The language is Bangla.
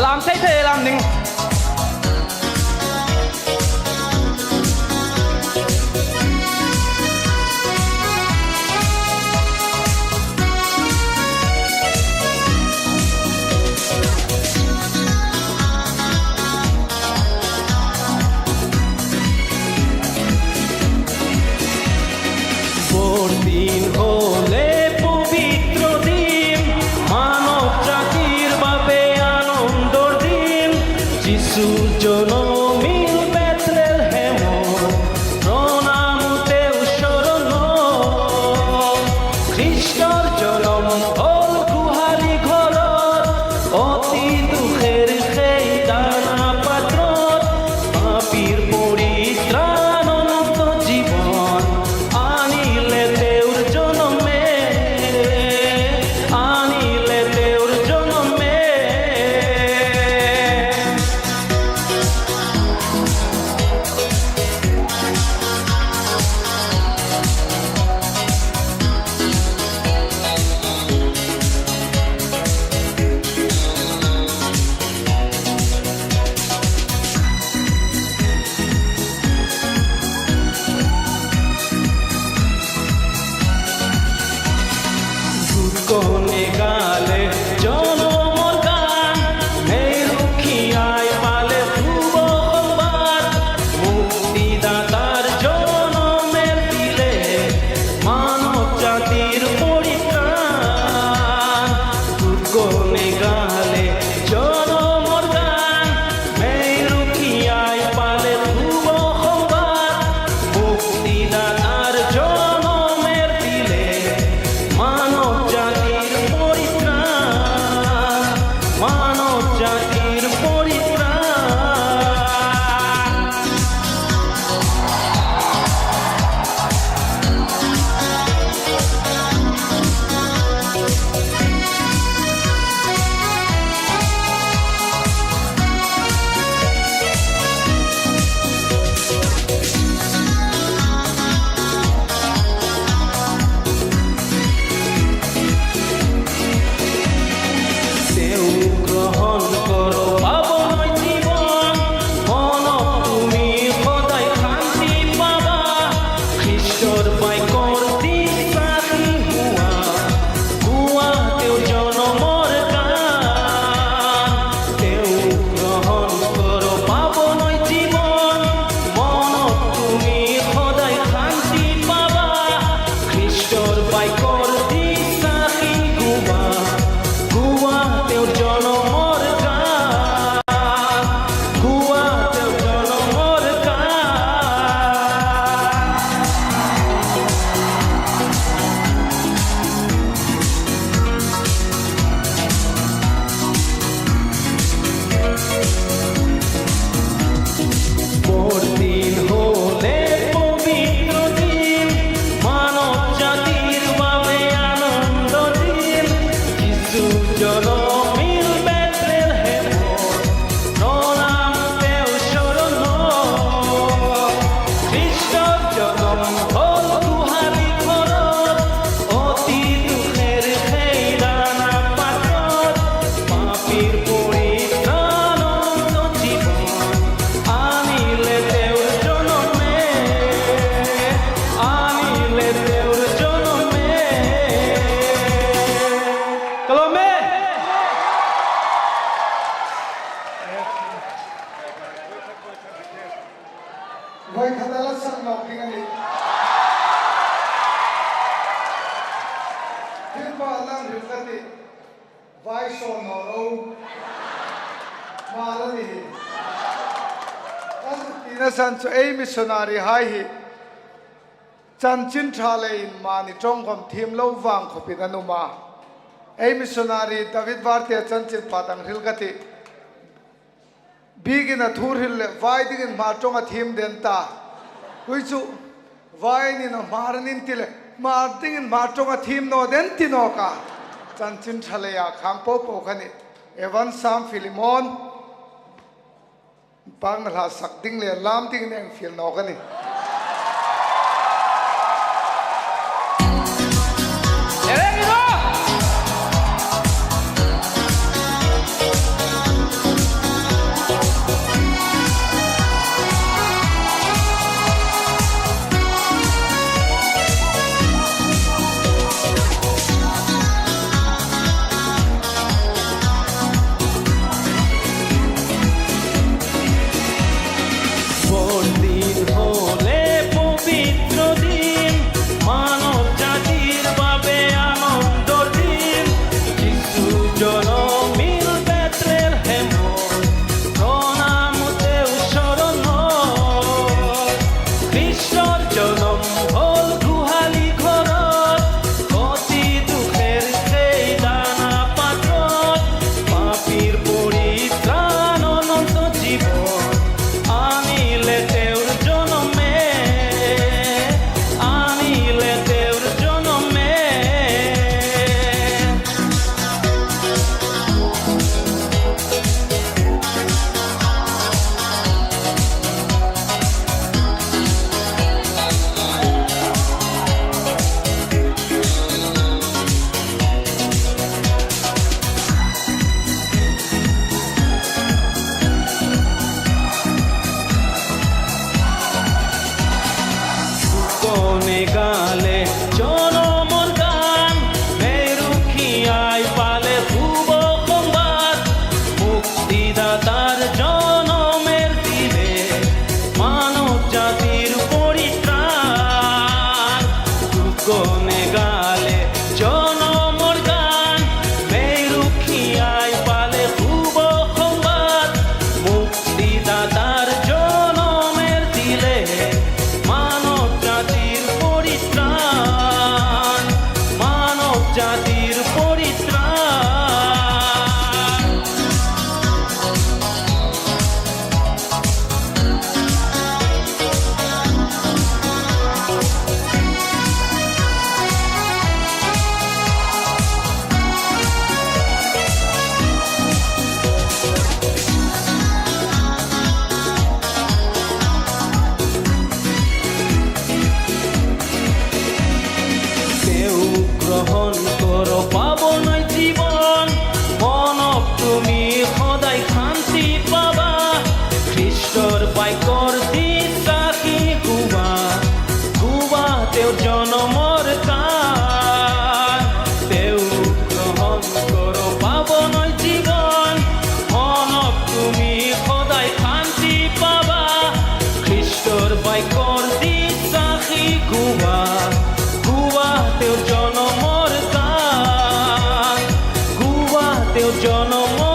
làm thấy thế làm ninh দিন হলে পবিত্র দিন মানব জাতির বাবে আনন্দর দিন যিশুর জনমিল বেথলেহেম প্রণামতে উৎসরণ খ্রিস্টর জনম হল গুহারি ঘর অতি দুঃখের সেই দানা পাত্র পাপীর পরিত্রাণ অনন্ত জীবন আনিলে দেউর জনমে আনিলে দেউর জনমে কোনে গালে জনমর গান এই রুখিয়ায় পালে ধ্রুব সংবাদ মুক্তিদাতার জনমের দিলে মানব জাতির পরিত্রাণ কোনে গালে জনমর গান এই রুখিয়ায় পালে ধ্রুব সংবাদ মুক্তিদাতার জনমের দিলে মানব জাতির পরিত্রাণ মানব জাতির পরিত্রাণ দেউ গ্রহণ করো পাবন জীবন মন তুমি সদায় শান্তি পাবা খ্রিস্টর বাইকৰ দিশাহী হুৱা তেওঁৰ জনমৰ গান দেউ গ্ৰহণ করো পাবন জীবন মন তুমি সদায় শান্তি পাবা খ্রিস্টর বাইকৰ দিশাহী হুৱা তেওঁৰ জনমৰ গান গোৱা তেওঁৰ জনমৰ দিন হলে পবিত্র দিন মানব জাতির বাবে আনন্দ দিন যিশুর জনমিল বেথলেহেম প্রণামতে উৎসরণ খ্রিস্টর জনম হল গুহারি ঘর অতি দুঃখের সেই দানা পাত্র পাপীর পরিত্রাণ অনন্ত জীবন আনিলে দেউর জনমে আনিলে দেউর জনমে কলমে Voi khadala sang nok dingani. Hilpa lang hilkati. Vai so no ro. Malani. As tina san so ei missionary hai hi. Chanchin thale in mani tongkom thim lo wang khopin anuma. Ei missionary David Varte chanchin patang hilkati. Bigin a thurhil vai dingin ma tonga thim denta huichu vai ni na marnin tile ma dingin ma tonga thim no den tinoka chanchin thaleya khangpo po khani evan sam philimon pang na sakting le lam ting neng fil no kani জনমিল বেত্রের হেম প্রণাম দেও শরণ কৃষ্ণর জনম হল গুহালি ঘরত অতি দুখের সেই দানা পাত্রত পাপীর পরিত্রাণ অনন্ত জীবন আনিলে তেওর জনমে আনিলে তেওর জনমে কোনে গালে জনমর গান মেরুখিয়ায় পালে ভুব সংবাদ মুক্তিদাতার জনমের দিলে মানব জাতির পরিত্রাণ কোনে গালে জনমর গান মেরুখিয়ায় পালে ভুব সংবাদ মুক্তিদাতার জনমের দিলে মানব জাতির পরিত্রাণ মানব জাতির পরিত্রাণ কেউ গ্রহণ করো পাবন জীবন মনব তুমি সদায় শান্তি পাবা খ্ৰীষ্টৰ বাইকৰ দিশাকি গুবা গুবা তেওঁৰ জনমৰ গান তেও গ্ৰহণ করো পাবন জীবন মনব তুমি সদায় শান্তি পাবা খ্ৰীষ্টৰ বাইকৰ দিশাকি গুবা গুবা তেওঁৰ জনমৰ গান গুবা তেওঁৰ জনমৰ